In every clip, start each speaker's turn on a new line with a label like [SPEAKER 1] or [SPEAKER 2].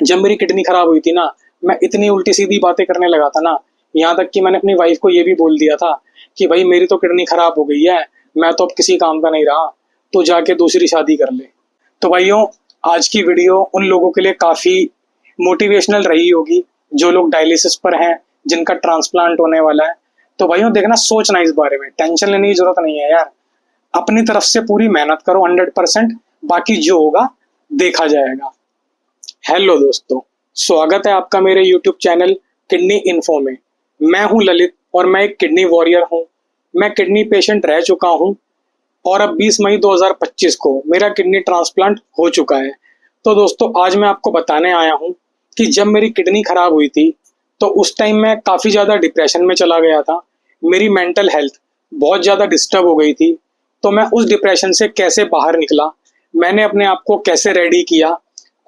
[SPEAKER 1] जब मेरी किडनी खराब हुई थी ना, मैं इतनी उल्टी सीधी बातें करने लगा था ना, यहाँ तक कि मैंने अपनी वाइफ को ये भी बोल दिया था कि भाई मेरी तो किडनी खराब हो गई है, मैं तो अब किसी काम का नहीं रहा, तो जाके दूसरी शादी कर ले। तो भाइयों, आज की वीडियो उन लोगों के लिए काफ़ी मोटिवेशनल रही होगी जो लोग डायलिसिस पर हैं, जिनका ट्रांसप्लांट होने वाला है। तो भाइयों देखना, सोचना इस बारे में, टेंशन लेने की जरूरत नहीं है यार। अपनी तरफ से पूरी मेहनत करो 100%, बाकी जो होगा देखा जाएगा। हेलो दोस्तों, स्वागत है आपका मेरे यूट्यूब चैनल किडनी इन्फो में। मैं हूं ललित और मैं एक किडनी वॉरियर हूं। मैं किडनी पेशेंट रह चुका हूं और अब 20 मई 2025 को मेरा किडनी ट्रांसप्लांट हो चुका है। तो दोस्तों, आज मैं आपको बताने आया हूं कि जब मेरी किडनी खराब हुई थी तो उस टाइम मैं काफ़ी ज़्यादा डिप्रेशन में चला गया था। मेरी मेंटल हेल्थ बहुत ज़्यादा डिस्टर्ब हो गई थी। तो मैं उस डिप्रेशन से कैसे बाहर निकला, मैंने अपने आप को कैसे रेडी किया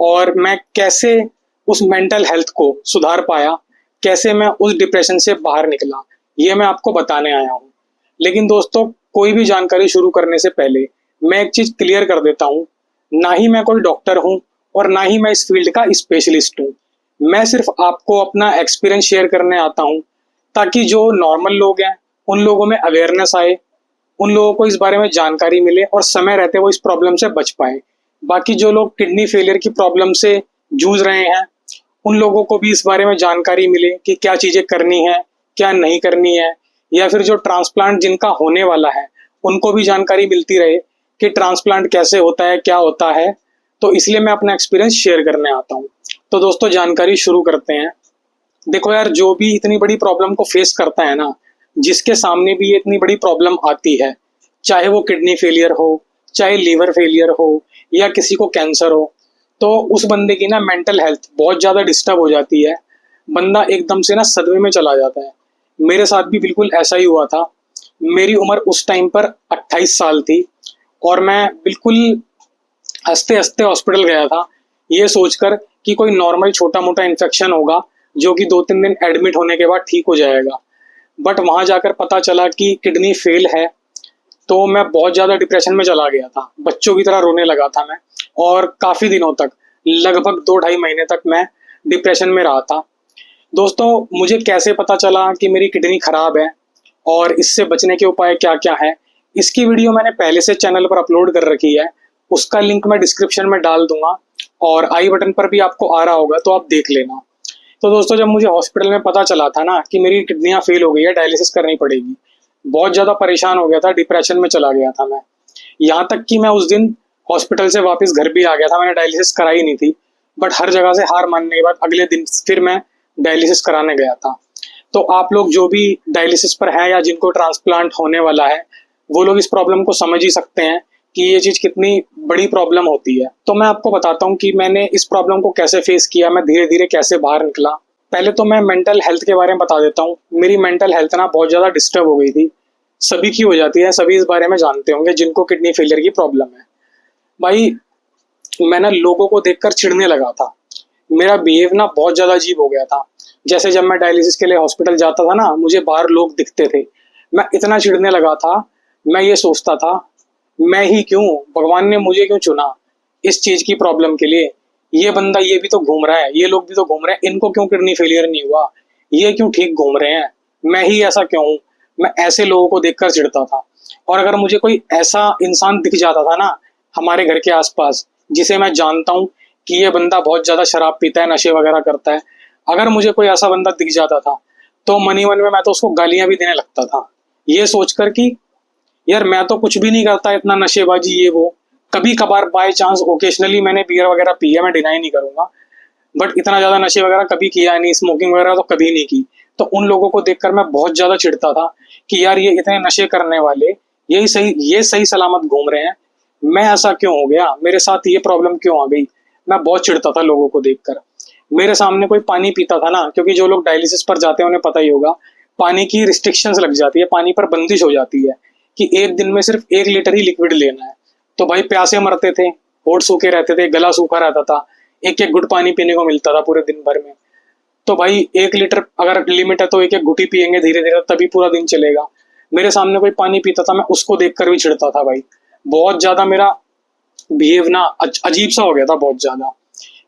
[SPEAKER 1] और मैं कैसे उस मेंटल हेल्थ को सुधार पाया, कैसे मैं उस डिप्रेशन से बाहर निकला, ये मैं आपको बताने आया हूँ। लेकिन दोस्तों, कोई भी जानकारी शुरू करने से पहले मैं एक चीज़ क्लियर कर देता हूँ, ना ही मैं कोई डॉक्टर हूँ और ना ही मैं इस फील्ड का स्पेशलिस्ट हूँ। मैं सिर्फ आपको अपना एक्सपीरियंस शेयर करने आता हूँ ताकि जो नॉर्मल लोग हैं उन लोगों में अवेयरनेस आए, उन लोगों को इस बारे में जानकारी मिले और समय रहते वो इस प्रॉब्लम से बच पाए। बाकी जो लोग किडनी फेलियर की प्रॉब्लम से जूझ रहे हैं उन लोगों को भी इस बारे में जानकारी मिले कि क्या चीज़ें करनी है, क्या नहीं करनी है, या फिर जो ट्रांसप्लांट जिनका होने वाला है उनको भी जानकारी मिलती रहे कि ट्रांसप्लांट कैसे होता है, क्या होता है। तो इसलिए मैं अपना एक्सपीरियंस शेयर करने आता हूँ। तो दोस्तों, जानकारी शुरू करते हैं। देखो यार, जो भी इतनी बड़ी प्रॉब्लम को फेस करता है ना, जिसके सामने भी ये इतनी बड़ी प्रॉब्लम आती है, चाहे वो किडनी फेलियर हो, चाहे लीवर फेलियर हो, या किसी को कैंसर हो, तो उस बंदे की ना मेंटल हेल्थ बहुत ज़्यादा डिस्टर्ब हो जाती है। बंदा एकदम से ना सदमे में चला जाता है। मेरे साथ भी बिल्कुल ऐसा ही हुआ था। मेरी उम्र उस टाइम पर 28 साल थी और मैं बिल्कुल हंसते हंसते हॉस्पिटल गया था, ये सोचकर कि कोई नॉर्मल छोटा मोटा इन्फेक्शन होगा जो कि 2-3 दिन एडमिट होने के बाद ठीक हो जाएगा। बट वहाँ जाकर पता चला कि किडनी फेल है। तो मैं बहुत ज़्यादा डिप्रेशन में चला गया था, बच्चों की तरह रोने लगा था मैं। और काफ़ी दिनों तक, लगभग 2-2.5 महीने तक मैं डिप्रेशन में रहा था। दोस्तों, मुझे कैसे पता चला कि मेरी किडनी खराब है और इससे बचने के उपाय क्या क्या है, इसकी वीडियो मैंने पहले से चैनल पर अपलोड कर रखी है। उसका लिंक मैं डिस्क्रिप्शन में डाल दूंगा और आई बटन पर भी आपको आ रहा होगा, तो आप देख लेना। तो दोस्तों, जब मुझे हॉस्पिटल में पता चला था ना कि मेरी किडनियाँ फेल हो गई है, डायलिसिस करनी पड़ेगी, बहुत ज़्यादा परेशान हो गया था, डिप्रेशन में चला गया था मैं। यहाँ तक कि मैं उस दिन हॉस्पिटल से वापस घर भी आ गया था, मैंने डायलिसिस कराई नहीं थी। बट हर जगह से हार मानने के बाद अगले दिन फिर मैं डायलिसिस कराने गया था। तो आप लोग जो भी डायलिसिस पर हैं या जिनको ट्रांसप्लांट होने वाला है, वो लोग इस प्रॉब्लम को समझ ही सकते हैं कि ये चीज़ कितनी बड़ी प्रॉब्लम होती है। तो मैं आपको बताता हूँ कि मैंने इस प्रॉब्लम को कैसे फेस किया, मैं धीरे धीरे कैसे बाहर निकला। पहले तो मैं मेंटल हेल्थ के बारे में बता देता हूँ। मेरी मेंटल हेल्थ ना बहुत ज़्यादा डिस्टर्ब हो गई थी। सभी की हो जाती है, सभी इस बारे में जानते होंगे जिनको किडनी फेलियर की प्रॉब्लम है। भाई, मैं ना लोगों को देखकर चिढ़ने लगा था। मेरा बिहेव ना बहुत ज़्यादा अजीब हो गया था। जैसे जब मैं डायलिसिस के लिए हॉस्पिटल जाता था ना, मुझे बाहर लोग दिखते थे, मैं इतना चिढ़ने लगा था। मैं ये सोचता था, मैं ही क्यों, भगवान ने मुझे क्यों चुना इस चीज़ की प्रॉब्लम के लिए। ये बंदा, ये भी तो घूम रहा है, ये लोग भी तो घूम रहे हैं, इनको क्यों किडनी फेलियर नहीं हुआ, ये क्यों ठीक घूम रहे हैं, मैं ही ऐसा क्यों हूँ। मैं ऐसे लोगों को देखकर चिढ़ता था। और अगर मुझे कोई ऐसा इंसान दिख जाता था ना हमारे घर के आसपास, जिसे मैं जानता हूँ कि ये बंदा बहुत ज़्यादा शराब पीता है, नशे वगैरह करता है, अगर मुझे कोई ऐसा बंदा दिख जाता था तो मन ही मन में मैं तो उसको गालियाँ भी देने लगता था, ये सोचकर कि यार मैं तो कुछ भी नहीं करता, इतना नशेबाजी ये वो। कभी कभार बाय चांस ओकेशनली मैंने बियर वगैरह पी है, मैं डिनाई नहीं करूंगा, बट इतना ज़्यादा नशे वगैरह कभी किया नहीं, स्मोकिंग वगैरह तो कभी नहीं की। तो उन लोगों को देखकर मैं बहुत ज़्यादा चिढ़ता था कि यार ये इतने नशे करने वाले, ये सही सलामत घूम रहे हैं, मैं ऐसा क्यों हो गया, मेरे साथ ये प्रॉब्लम क्यों आ गई। मैं बहुत चिढ़ता था लोगों को देखकर। मेरे सामने कोई पानी पीता था ना, क्योंकि जो लोग डायलिसिस पर जाते हैं उन्हें पता ही होगा, पानी की रिस्ट्रिक्शंस लग जाती है, पानी पर बंदिश हो जाती है कि एक दिन में सिर्फ 1 लीटर ही लिक्विड लेना है। तो भाई प्यासे मरते थे, होठ सूखे रहते थे, गला सूखा रहता था, एक एक घुट पानी पीने को मिलता था पूरे दिन भर में। तो भाई 1 लीटर अगर लिमिट है तो एक एक घुट ही पियेंगे धीरे धीरे, तभी पूरा दिन चलेगा। मेरे सामने कोई पानी पीता था, मैं उसको देखकर भी चिढ़ता था भाई। बहुत ज़्यादा मेरा बिहेव ना अजीब सा हो गया था, बहुत ज़्यादा।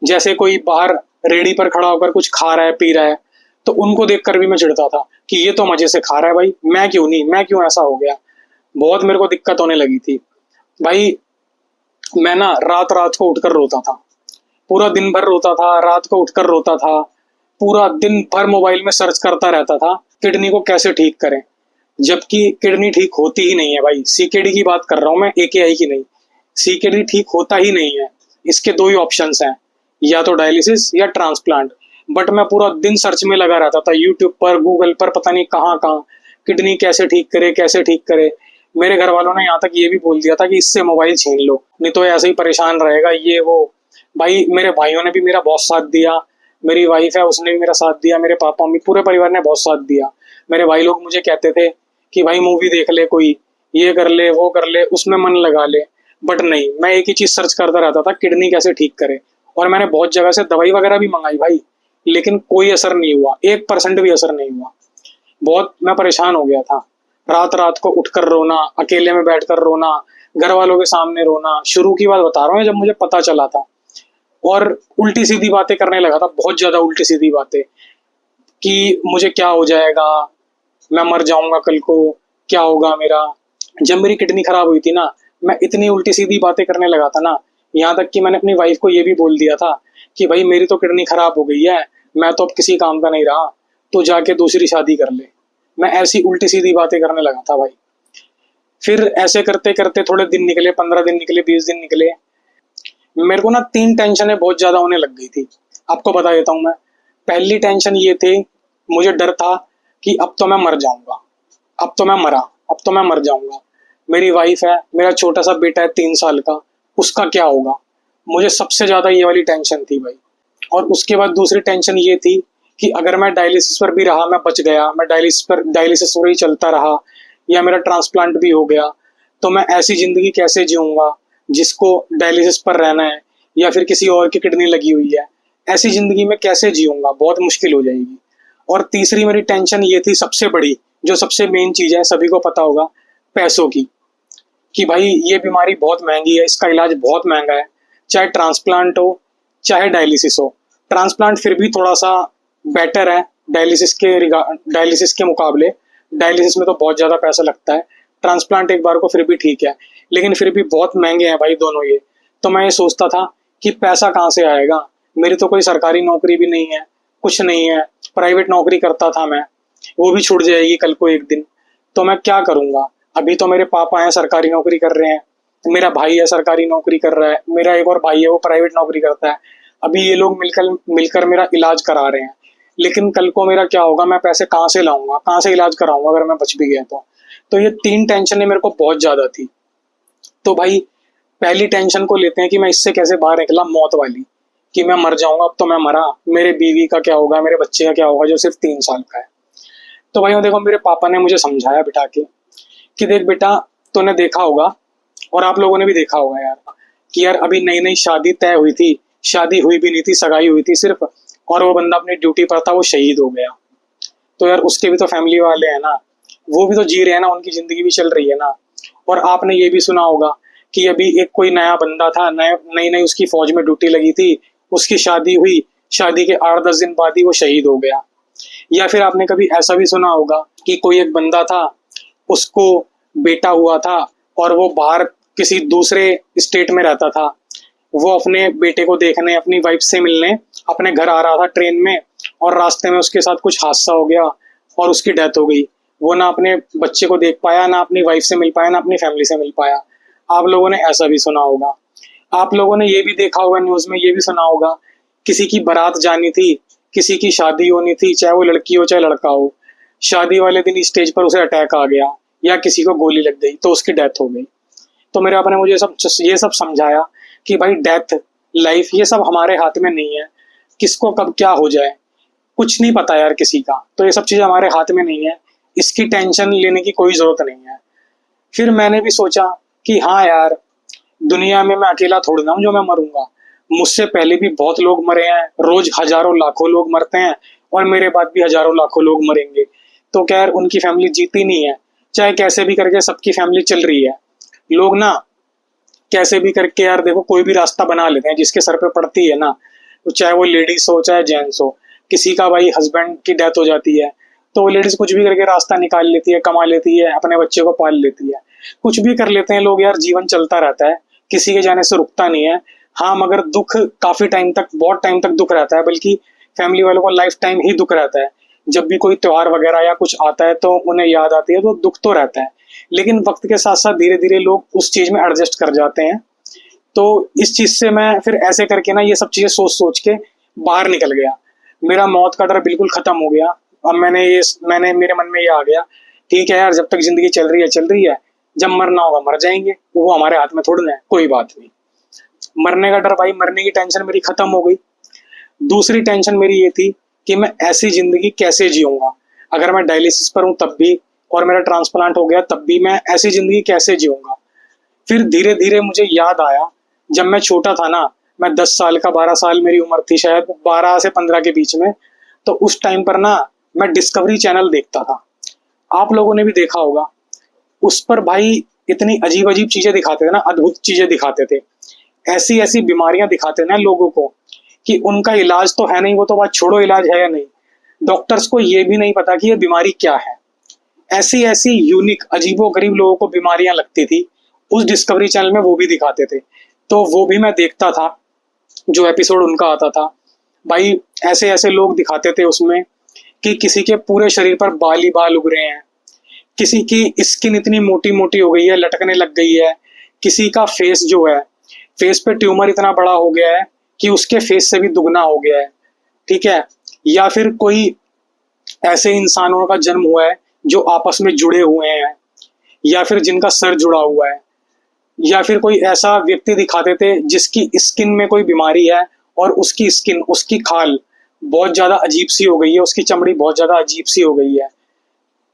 [SPEAKER 1] जैसे कोई बाहर रेडी पर खड़ा होकर कुछ खा रहा है पी रहा है, तो उनको देखकर भी मैं चिढ़ता था कि ये तो मजे से खा रहा है भाई, मैं क्यों नहीं, मैं क्यों ऐसा हो गया। बहुत मेरे को दिक्कत होने लगी थी भाई। मैं ना रात रात को उठकर रोता था, पूरा दिन भर रोता था, रात को उठकर रोता था, पूरा दिन भर मोबाइल में सर्च करता रहता था किडनी को कैसे ठीक करें। जबकि किडनी ठीक होती ही नहीं है भाई, सीकेडी की बात कर रहा हूँ मैं, एकेआई की नहीं। सीकेडी ठीक होता ही नहीं है। इसके दो ही ऑप्शंस हैं, या तो डायलिसिस या ट्रांसप्लांट। बट मैं पूरा दिन सर्च में लगा रहता था, यूट्यूब पर, गूगल पर, पता नहीं कहाँ कहाँ, किडनी कैसे ठीक करे, कैसे ठीक करे। मेरे घर वालों ने यहाँ तक ये भी बोल दिया था कि इससे मोबाइल छीन लो, नहीं तो ऐसे ही परेशान रहेगा ये वो। भाई मेरे भाइयों ने भी मेरा बहुत साथ दिया, मेरी वाइफ है उसने भी मेरा साथ दिया, मेरे पापा मम्मी पूरे परिवार ने बहुत साथ दिया। मेरे भाई लोग मुझे कहते थे कि भाई मूवी देख ले, कोई ये कर ले, वो कर ले, उसमें मन लगा ले। बट नहीं, मैं एक ही चीज सर्च करता रहता था, किडनी कैसे ठीक करे। और मैंने बहुत जगह से दवाई वगैरह भी मंगाई भाई, लेकिन कोई असर नहीं हुआ, 1% भी असर नहीं हुआ। बहुत मैं परेशान हो गया था। रात रात को उठकर रोना, अकेले में बैठकर रोना, घर वालों के सामने रोना। शुरू की बात बता रहा हूँ जब मुझे पता चला था। और उल्टी सीधी बातें करने लगा था, बहुत ज्यादा उल्टी सीधी बातें, कि मुझे क्या हो जाएगा, मैं मर जाऊंगा कल को, क्या होगा मेरा। जब मेरी किडनी खराब हुई थी ना, मैं इतनी उल्टी सीधी बातें करने लगा था ना, यहाँ तक कि मैंने अपनी वाइफ को ये भी बोल दिया था कि भाई मेरी तो किडनी खराब हो गई है, मैं तो अब किसी काम का नहीं रहा, तो जाके दूसरी शादी कर ले। मैं ऐसी उल्टी सीधी बातें करने लगा था भाई। फिर ऐसे करते करते थोड़े दिन निकले, 15 दिन निकले, 20 दिन निकले। मेरे को ना 3 टेंशनें बहुत ज्यादा होने लग गई थी। आपको बता देता हूँ मैं। पहली टेंशन ये थी, मुझे डर था कि अब तो मैं मर जाऊंगा, अब तो मैं मरा, अब तो मैं मर जाऊंगा। मेरी वाइफ है, मेरा छोटा सा बेटा है 3 साल का, उसका क्या होगा। मुझे सबसे ज्यादा ये वाली टेंशन थी भाई। और उसके बाद दूसरी टेंशन ये थी कि अगर मैं डायलिसिस पर भी रहा, मैं बच गया, मैं डायलिसिस पर ही चलता रहा, या मेरा ट्रांसप्लांट भी हो गया, तो मैं ऐसी जिंदगी कैसे जीऊंगा जिसको डायलिसिस पर रहना है, या फिर किसी और की किडनी लगी हुई है। ऐसी जिंदगी में कैसे जीऊंगा, बहुत मुश्किल हो जाएगी। और तीसरी मेरी टेंशन ये थी सबसे बड़ी, जो सबसे मेन चीज है, सभी को पता होगा, पैसों की। कि भाई ये बीमारी बहुत महंगी है, इसका इलाज बहुत महंगा है, चाहे ट्रांसप्लांट हो चाहे डायलिसिस हो। ट्रांसप्लांट फिर भी थोड़ा सा बेटर है डायलिसिस के मुकाबले। डायलिसिस में तो बहुत ज़्यादा पैसा लगता है, ट्रांसप्लांट एक बार को फिर भी ठीक है, लेकिन फिर भी बहुत महंगे हैं भाई दोनों ये। तो मैं ये सोचता था कि पैसा कहाँ से आएगा, मेरी तो कोई सरकारी नौकरी भी नहीं है, कुछ नहीं है, प्राइवेट नौकरी करता था मैं, वो भी छूट जाएगी कल को एक दिन, तो मैं क्या करूँगा। अभी तो मेरे पापा हैं सरकारी नौकरी कर रहे हैं, मेरा भाई है सरकारी नौकरी कर रहा है, मेरा एक और भाई है वो प्राइवेट नौकरी करता है। अभी ये लोग मिलकर मिलकर मेरा इलाज करा रहे हैं, लेकिन कल को मेरा क्या होगा, मैं पैसे कहाँ से लाऊंगा, कहाँ से इलाज कराऊंगा अगर मैं बच भी गया तो ये 3 टेंशनें मेरे को बहुत ज्यादा थी। तो भाई पहली टेंशन को लेते हैं कि मैं इससे कैसे बाहर निकला, मौत वाली, कि मैं मर जाऊंगा, अब तो मैं मरा, मेरे बीवी का क्या होगा, मेरे बच्चे का क्या होगा जो सिर्फ 3 साल का है। तो भाई देखो, मेरे पापा ने मुझे समझाया बिठा के कि देख बेटा, तूने देखा होगा और आप लोगों ने भी देखा होगा यार, कि यार अभी नई नई शादी तय हुई थी, शादी हुई भी नहीं थी, सगाई हुई थी सिर्फ, और वो बंदा अपनी ड्यूटी पर था, वो शहीद हो गया। तो यार उसके भी तो फैमिली वाले हैं ना, वो भी तो जी रहे हैं ना, उनकी जिंदगी भी चल रही है ना। और आपने ये भी सुना होगा कि अभी एक कोई नया बंदा था, नई नई उसकी फौज में ड्यूटी लगी थी, उसकी शादी हुई, शादी के 8-10 दिन बाद ही वो शहीद हो गया। या फिर आपने कभी ऐसा भी सुना होगा कि कोई एक बंदा था, उसको बेटा हुआ था और वो बाहर किसी दूसरे स्टेट में रहता था, वो अपने बेटे को देखने, अपनी वाइफ से मिलने अपने घर आ रहा था ट्रेन में, और रास्ते में उसके साथ कुछ हादसा हो गया और उसकी डेथ हो गई। वो ना अपने बच्चे को देख पाया, ना अपनी वाइफ से मिल पाया, ना अपनी फैमिली से मिल पाया। आप लोगों ने ऐसा भी सुना होगा। आप लोगों ने ये भी देखा होगा, न्यूज़ में ये भी सुना होगा, किसी की बारात जानी थी, किसी की शादी होनी थी, चाहे वो लड़की हो चाहे लड़का हो, शादी वाले दिन स्टेज पर उसे अटैक आ गया या किसी को गोली लग गई तो उसकी डेथ हो गई। तो मेरे पापा ने मुझे ये सब समझाया कि भाई डेथ, लाइफ, ये सब हमारे हाथ में नहीं है, किसको कब क्या हो जाए कुछ नहीं पता यार किसी का। तो ये सब चीज़ें हमारे हाथ में नहीं है, इसकी टेंशन लेने की कोई ज़रूरत नहीं है। फिर मैंने भी सोचा कि हाँ यार, दुनिया में मैं अकेला थोड़ी ना हूँ जो मैं मरूंगा, मुझसे पहले भी बहुत लोग मरे हैं, रोज हजारों लाखों लोग मरते हैं, और मेरे बाद भी हजारों लाखों लोग मरेंगे। तो क्या यार उनकी फैमिली जीती नहीं है, चाहे कैसे भी करके सबकी फैमिली चल रही है। लोग ना कैसे भी करके यार देखो कोई भी रास्ता बना लेते हैं, जिसके सर पे पड़ती है ना, चाहे वो लेडीज हो चाहे जेंट्स हो, किसी का भाई हस्बैंड की डेथ हो जाती है तो वो लेडीज कुछ भी करके रास्ता निकाल लेती है, कमा लेती है, अपने बच्चे को पाल लेती है, कुछ भी कर लेते हैं लोग यार, जीवन चलता रहता है, किसी के जाने से रुकता नहीं है। हाँ मगर दुख काफी टाइम तक, बहुत टाइम तक दुख रहता है, बल्कि फैमिली वालों को लाइफ टाइम ही दुख रहता है। जब भी कोई त्योहार वगैरह या कुछ आता है तो उन्हें याद आती है, तो दुख तो रहता है, लेकिन वक्त के साथ साथ धीरे धीरे लोग उस चीज में एडजस्ट कर जाते हैं। तो इस चीज से मैं फिर ऐसे करके ना ये सब चीजें सोच सोच के बाहर निकल गया। मेरा मौत का डर बिल्कुल खत्म हो गया। अब मैंने मेरे मन में ये आ गया, ठीक है यार, जब तक जिंदगी चल रही है चल रही है, जब मरना होगा मर जाएंगे, वो हमारे हाथ में थोड़ी ना है, कोई बात नहीं। मरने का डर भाई, मरने की टेंशन मेरी खत्म हो गई। दूसरी टेंशन मेरी ये थी कि मैं ऐसी जिंदगी कैसे जीऊंगा, अगर मैं डायलिसिस पर हूं तब भी, और मेरा ट्रांसप्लांट हो गया तब भी, मैं ऐसी जिंदगी कैसे जीऊंगा। फिर धीरे धीरे मुझे याद आया, जब मैं छोटा था ना, मैं 10 साल का, 12 साल मेरी उम्र थी शायद, 12 से 15 के बीच में, तो उस टाइम पर ना मैं डिस्कवरी चैनल देखता था। आप लोगों ने भी देखा होगा। उस पर भाई इतनी अजीब अजीब चीजें दिखाते थे ना, अद्भुत चीजें दिखाते थे, ऐसी ऐसी बीमारियां दिखाते ना लोगों को कि उनका इलाज तो है नहीं, वो तो बात छोड़ो इलाज है या नहीं, डॉक्टर्स को ये भी नहीं पता कि ये बीमारी क्या है। ऐसी ऐसी यूनिक अजीबो गरीब लोगों को बीमारियां लगती थी, उस डिस्कवरी चैनल में वो भी दिखाते थे, तो वो भी मैं देखता था, जो एपिसोड उनका आता था। भाई ऐसे ऐसे लोग दिखाते थे उसमें कि किसी के पूरे शरीर पर बाल ही बाल उग रहे हैं, किसी की स्किन इतनी मोटी मोटी हो गई है, लटकने लग गई है, किसी का फेस जो है, फेस पे ट्यूमर इतना बड़ा हो गया है कि उसके फेस से भी दुगना हो गया है, ठीक है। या फिर कोई ऐसे इंसानों का जन्म हुआ है जो आपस में जुड़े हुए हैं, या फिर जिनका सर जुड़ा हुआ है, या फिर कोई ऐसा व्यक्ति दिखाते थे जिसकी स्किन में कोई बीमारी है और उसकी स्किन, उसकी खाल बहुत ज्यादा अजीब सी हो गई है, उसकी चमड़ी बहुत ज्यादा अजीब सी हो गई है।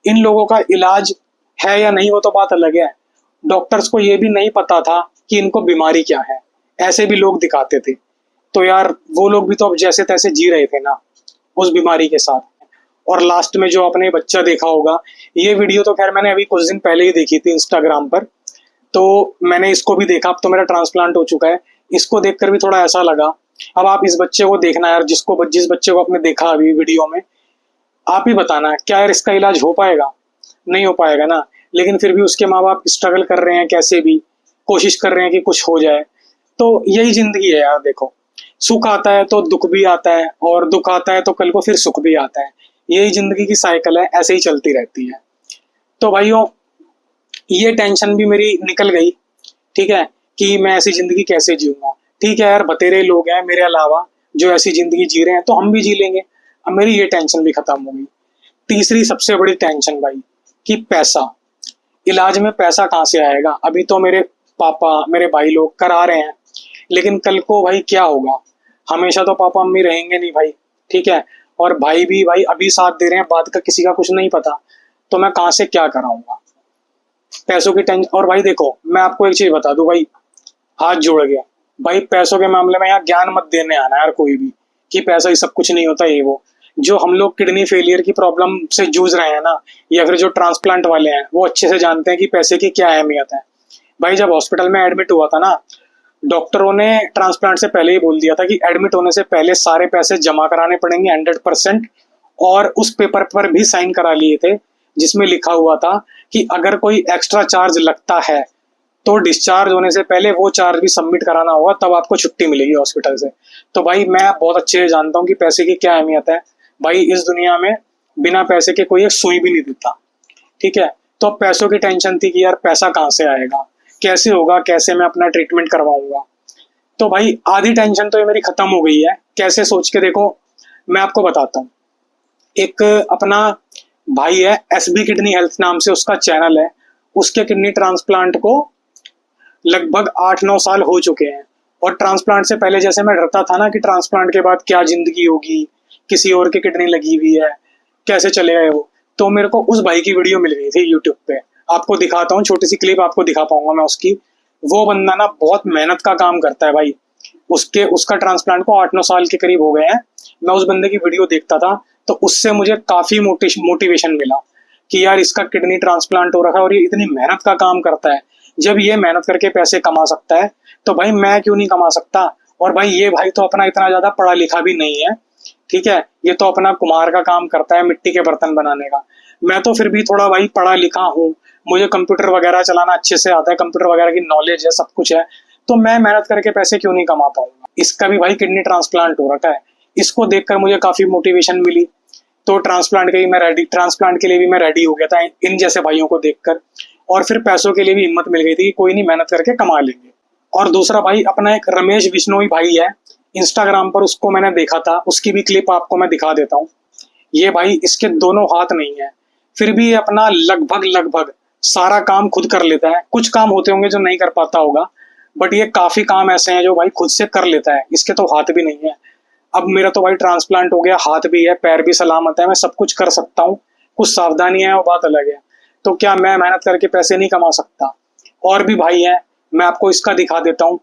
[SPEAKER 1] इन लोगों का इलाज है या नहीं वो तो बात अलग है, डॉक्टर्स को ये भी नहीं पता था कि इनको बीमारी क्या है, ऐसे भी लोग दिखाते थे। तो यार वो लोग भी तो अब जैसे तैसे जी रहे थे ना उस बीमारी के साथ। और लास्ट में जो आपने बच्चा देखा होगा, ये वीडियो तो खैर मैंने अभी कुछ दिन पहले ही देखी थी इंस्टाग्राम पर, तो मैंने इसको भी देखा। अब तो मेरा ट्रांसप्लांट हो चुका है, इसको देखकर भी थोड़ा ऐसा लगा। अब आप इस बच्चे को देखना यार, जिस बच्चे को आपने देखा अभी वीडियो में, आप ही बताना क्या यार इसका इलाज हो पाएगा, नहीं हो पाएगा ना। लेकिन फिर भी उसके माँ बाप स्ट्रगल कर रहे हैं, कैसे भी कोशिश कर रहे हैं कि कुछ हो जाए। तो यही जिंदगी है यार, देखो सुख आता है तो दुख भी आता है, और दुख आता है तो कल को फिर सुख भी आता है, यही जिंदगी की साइकिल है, ऐसे ही चलती रहती है। तो भाइयों ये टेंशन भी मेरी निकल गई, ठीक है, कि मैं ऐसी जिंदगी कैसे जीऊंगा। ठीक है यार, बतेरे लोग हैं मेरे अलावा जो ऐसी जिंदगी जी रहे हैं, तो हम भी जी लेंगे। अब मेरी ये टेंशन भी खत्म हो गई। तीसरी सबसे बड़ी टेंशन भाई, कि पैसा, इलाज में पैसा कहाँ से आएगा। अभी तो मेरे पापा मेरे भाई लोग करा रहे हैं, लेकिन कल को भाई क्या होगा, हमेशा तो पापा मम्मी रहेंगे नहीं भाई, ठीक है, और भाई भी भाई अभी साथ दे रहे हैं, बाद का किसी का कुछ नहीं पता, तो मैं कहाँ से क्या कराऊंगा। पैसों की टेंशन। और भाई देखो मैं आपको एक चीज बता दूं भाई, हाथ जोड़ गया भाई, पैसों के मामले में यहाँ ज्ञान मत देने आना यार कोई भी, कि पैसा ही सब कुछ नहीं होता ये वो। जो हम लोग किडनी फेलियर की प्रॉब्लम से जूझ रहे हैं ना, या फिर जो ट्रांसप्लांट वाले हैं, वो अच्छे से जानते हैं कि पैसे की क्या अहमियत है। भाई जब हॉस्पिटल में एडमिट हुआ था ना, डॉक्टरों ने ट्रांसप्लांट से पहले ही बोल दिया था कि एडमिट होने से पहले सारे पैसे जमा कराने पड़ेंगे 100%, और उस पेपर पर भी साइन करा लिए थे जिसमें लिखा हुआ था कि अगर कोई एक्स्ट्रा चार्ज लगता है तो डिस्चार्ज होने से पहले वो चार्ज भी सबमिट कराना होगा, तब आपको छुट्टी मिलेगी हॉस्पिटल से। तो भाई मैं बहुत अच्छे से जानता हूँ कि पैसे की क्या अहमियत है। भाई इस दुनिया में बिना पैसे के कोई एक सुई भी नहीं देता, ठीक है। तो अब पैसों की टेंशन थी कि यार पैसा कहाँ से आएगा, कैसे होगा, कैसे मैं अपना ट्रीटमेंट करवाऊंगा। तो भाई आधी टेंशन तो ये मेरी खत्म हो गई है। कैसे, सोच के देखो, मैं आपको बताता हूँ। एक अपना भाई है, एसबी किडनी हेल्थ नाम से उसका चैनल है, उसके किडनी ट्रांसप्लांट को लगभग 8-9 साल हो चुके हैं। और ट्रांसप्लांट से पहले जैसे मैं डरता था ना कि ट्रांसप्लांट के बाद क्या जिंदगी होगी, किसी और की किडनी लगी हुई है, कैसे चलेगा वो, तो मेरे को उस भाई की वीडियो मिल गई थी यूट्यूब पे। आपको दिखाता हूँ, छोटी सी क्लिप आपको दिखा पाऊंगा मैं उसकी। वो बंदा ना बहुत मेहनत का काम करता है भाई। उसका ट्रांसप्लांट को 8-9 साल के करीब हो गए हैं। मैं उस बंदे की वीडियो देखता था तो उससे मुझे काफी मोटिवेशन मिला कि यार इसका किडनी ट्रांसप्लांट हो रखा है और ये इतनी मेहनत का काम करता है। जब ये मेहनत करके पैसे कमा सकता है तो भाई मैं क्यों नहीं कमा सकता। और भाई ये भाई तो अपना इतना ज्यादा पढ़ा लिखा भी नहीं है, ठीक है, ये तो अपना कुम्हार का काम करता है, मिट्टी के बर्तन बनाने का। मैं तो फिर भी थोड़ा भाई पढ़ा लिखा हूँ, मुझे कंप्यूटर वगैरह चलाना अच्छे से आता है, कंप्यूटर वगैरह की नॉलेज है, सब कुछ है, तो मैं मेहनत करके पैसे क्यों नहीं कमा पाऊंगा। इसका भी भाई किडनी ट्रांसप्लांट हो रखा है, इसको देखकर मुझे काफी मोटिवेशन मिली, तो ट्रांसप्लांट के लिए भी मैं रेडी हो गया था इन जैसे भाइयों को देखकर। और फिर पैसों के लिए भी हिम्मत मिल गई थी कि कोई नहीं, मेहनत करके कमा लेंगे। और दूसरा भाई अपना एक रमेश बिश्नोई भाई है, इंस्टाग्राम पर उसको मैंने देखा था, उसकी भी क्लिप आपको मैं दिखा देता हूँ। ये भाई इसके दोनों हाथ नहीं है, फिर भी ये अपना लगभग लगभग सारा काम खुद कर लेता है। कुछ काम होते होंगे जो नहीं कर पाता होगा, बट ये काफी काम ऐसे हैं जो भाई खुद से कर लेता है। इसके तो हाथ भी नहीं है। अब मेरा तो भाई ट्रांसप्लांट हो गया, हाथ भी है, पैर भी सलामत है, मैं सब कुछ कर सकता हूँ। कुछ सावधानियां है, वो बात अलग है। तो क्या मैं मेहनत करके पैसे नहीं कमा सकता? और भी भाई हैं, मैं आपको इसका दिखा देता हूँ।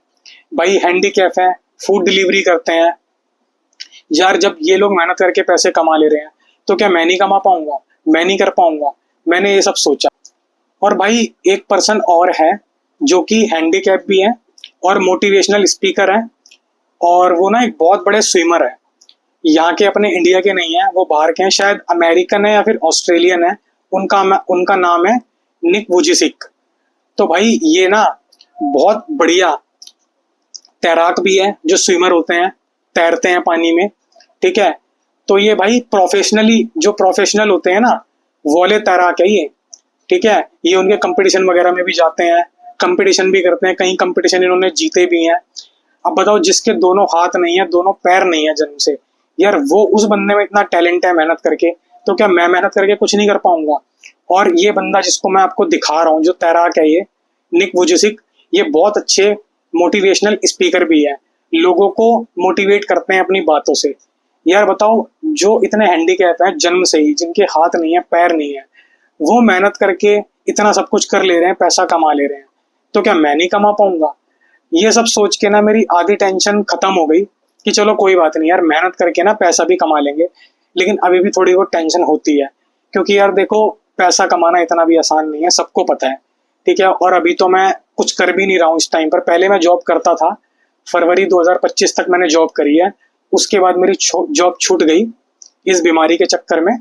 [SPEAKER 1] भाई हैंडीकैप है, फूड डिलीवरी करते हैं। यार जब ये लोग मेहनत करके पैसे कमा ले रहे हैं, तो क्या मैं नहीं कमा पाऊंगा? मैं नहीं कर पाऊंगा? मैंने ये सब सोचा। और भाई एक पर्सन और है जो कि हैंडीकैप भी है और मोटिवेशनल स्पीकर है, और वो ना एक बहुत बड़े स्विमर है। यहाँ के, अपने इंडिया के नहीं है, वो बाहर के हैं, शायद अमेरिकन है या फिर ऑस्ट्रेलियन है। उनका नाम है निक वुजिसिक। तो भाई ये ना बहुत बढ़िया तैराक भी है, जो स्विमर होते हैं, तैरते हैं पानी में, ठीक है। तो ये भाई जो प्रोफेशनल होते हैं ना, वो वाले तैराक है ये, ठीक है। ये उनके कंपटीशन वगैरह में भी जाते हैं, कंपटीशन भी करते हैं, कहीं कंपटीशन इन्होंने जीते भी हैं। अब बताओ, जिसके दोनों हाथ नहीं है, दोनों पैर नहीं है जन्म से, यार वो उस बंदे में इतना टैलेंट है मेहनत करके, तो क्या मैं मेहनत करके कुछ नहीं कर पाऊंगा? और ये बंदा जिसको मैं आपको दिखा रहा हूँ, जो तैराक है ये, निक वुजिसिक, ये बहुत अच्छे मोटिवेशनल स्पीकर भी है, लोगों को मोटिवेट करते हैं अपनी बातों से। यार बताओ, जो इतने हैंडीकैप हैं जन्म से ही, जिनके हाथ नहीं है, पैर नहीं है, वो मेहनत करके इतना सब कुछ कर ले रहे हैं, पैसा कमा ले रहे हैं, तो क्या मैं नहीं कमा पाऊंगा? ये सब सोच के ना मेरी आधी टेंशन खत्म हो गई कि चलो कोई बात नहीं यार, मेहनत करके ना पैसा भी कमा लेंगे। लेकिन अभी भी थोड़ी बहुत टेंशन होती है, क्योंकि यार देखो, पैसा कमाना इतना भी आसान नहीं है, सबको पता है, ठीक है। और अभी तो मैं कुछ कर भी नहीं रहा हूँ इस टाइम पर। पहले मैं जॉब करता था, फरवरी 2025 तक मैंने जॉब करी है, उसके बाद मेरी जॉब छूट गई इस बीमारी के चक्कर में।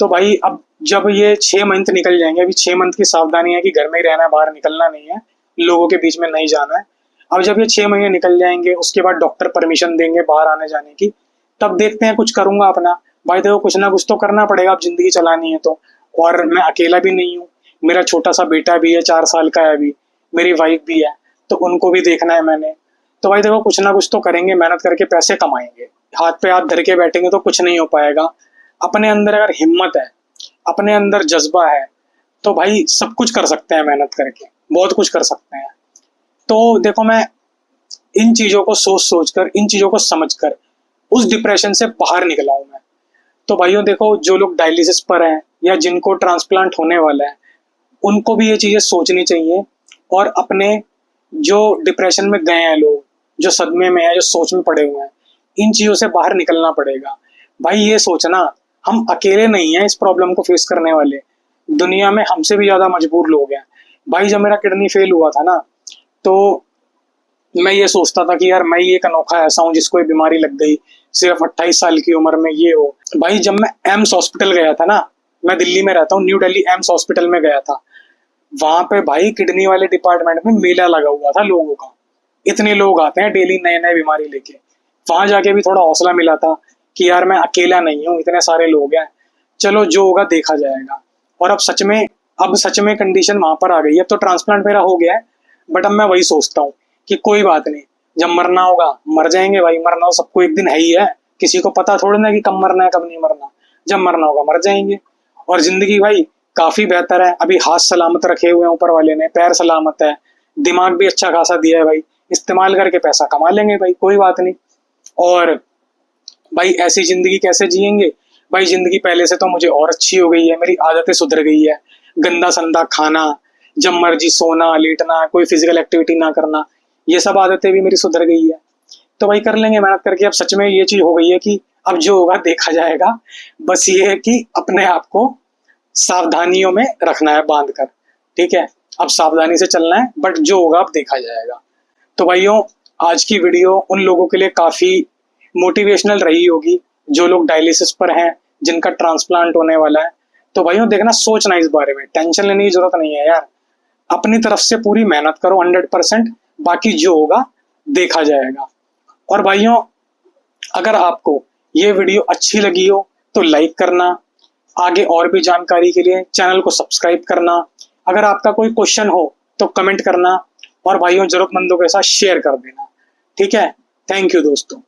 [SPEAKER 1] तो भाई अब जब ये 6 मंथ निकल जाएंगे, अभी 6 मंथ की सावधानी है कि घर में ही रहना है, बाहर निकलना नहीं है, लोगों के बीच में नहीं जाना है। अब जब ये 6 महीने निकल जाएंगे, उसके बाद डॉक्टर परमिशन देंगे बाहर आने जाने की, तब देखते हैं, कुछ करूंगा अपना। भाई देखो, कुछ ना कुछ तो करना पड़ेगा, अब जिंदगी चलानी है तो। और मैं अकेला भी नहीं हूँ, मेरा छोटा सा बेटा भी है, 4 साल का है अभी, मेरी वाइफ भी है, तो उनको भी देखना है मैंने। तो भाई देखो, कुछ ना कुछ तो करेंगे, मेहनत करके पैसे कमाएंगे। हाथ पे हाथ धर के बैठेंगे तो कुछ नहीं हो पाएगा। अपने अंदर अगर हिम्मत है, अपने अंदर जज्बा है, तो भाई सब कुछ कर सकते हैं मेहनत करके, बहुत कुछ कर सकते हैं। तो देखो, मैं इन चीज़ों को सोच कर, इन चीज़ों को समझ कर उस डिप्रेशन से बाहर निकला हूँ मैं। तो भाइयों देखो, जो लोग डायलिसिस पर हैं या जिनको ट्रांसप्लांट होने वाला है, उनको भी ये चीज़ें सोचनी चाहिए। और अपने जो डिप्रेशन में गए हैं लोग, जो सदमे में हैं, जो सोच में पड़े हुए हैं, इन चीज़ों से बाहर निकलना पड़ेगा। भाई ये सोचना, हम अकेले नहीं हैं इस प्रॉब्लम को फेस करने वाले, दुनिया में हमसे भी ज़्यादा मजबूर लोग हैं। भाई जब मेरा किडनी फेल हुआ था ना, तो मैं ये सोचता था कि यार मैं ही एक अनोखा ऐसा हूँ जिसको ये बीमारी लग गई, सिर्फ 28 साल की उम्र में ये हो। भाई जब मैं एम्स हॉस्पिटल गया था ना, मैं दिल्ली में रहता हूँ, न्यू दिल्ली एम्स हॉस्पिटल में गया था, वहां पे भाई किडनी वाले डिपार्टमेंट में मेला लगा हुआ था लोगों का। इतने लोग आते हैं डेली नए नए बीमारी लेके। वहां जाके भी थोड़ा हौसला मिला था कि यार मैं अकेला नहीं हूँ, इतने सारे लोग हैं, चलो जो होगा देखा जाएगा। और अब सच में कंडीशन वहां पर आ गई है। अब तो ट्रांसप्लांट मेरा हो गया है, बट अब मैं वही सोचता हूँ कि कोई बात नहीं, जब मरना होगा मर जाएंगे भाई, मरना तो सबको एक दिन है ही है, किसी को पता थोड़ी ना कि कब मरना है कब नहीं मरना, जब मरना होगा मर जाएंगे। और जिंदगी भाई काफी बेहतर है, अभी हाथ सलामत रखे हुए हैं ऊपर वाले ने, पैर सलामत है, दिमाग भी अच्छा खासा दिया है भाई, इस्तेमाल करके पैसा कमा लेंगे भाई, कोई बात नहीं। और भाई ऐसी जिंदगी कैसे जिएंगे? भाई जिंदगी पहले से तो मुझे और अच्छी हो गई है, मेरी आदतें सुधर गई है, गंदा संदा खाना, जब मर्जी सोना लेटना, कोई फिजिकल एक्टिविटी ना करना, ये सब आदतें भी मेरी सुधर गई है। तो भाई कर लेंगे मेहनत करके। अब सच में ये चीज हो गई है कि अब जो होगा देखा जाएगा। बस ये है कि अपने आप को सावधानियों में रखना है बांध कर, ठीक है। अब सावधानी से चलना है, बट जो होगा अब देखा जाएगा। तो भाइयों, आज की वीडियो उन लोगों के लिए काफ़ी मोटिवेशनल रही होगी जो लोग डायलिसिस पर हैं, जिनका ट्रांसप्लांट होने वाला है। तो भाइयों देखना, सोचना इस बारे में, टेंशन लेने की जरूरत नहीं है यार। अपनी तरफ से पूरी मेहनत करो 100%, बाकी जो होगा देखा जाएगा। और भाइयों, अगर आपको ये वीडियो अच्छी लगी हो तो लाइक करना, आगे और भी जानकारी के लिए चैनल को सब्सक्राइब करना। अगर आपका कोई क्वेश्चन हो तो कमेंट करना, और भाइयों जरूरतमंदों के साथ शेयर कर देना। ठीक है, थैंक यू दोस्तों।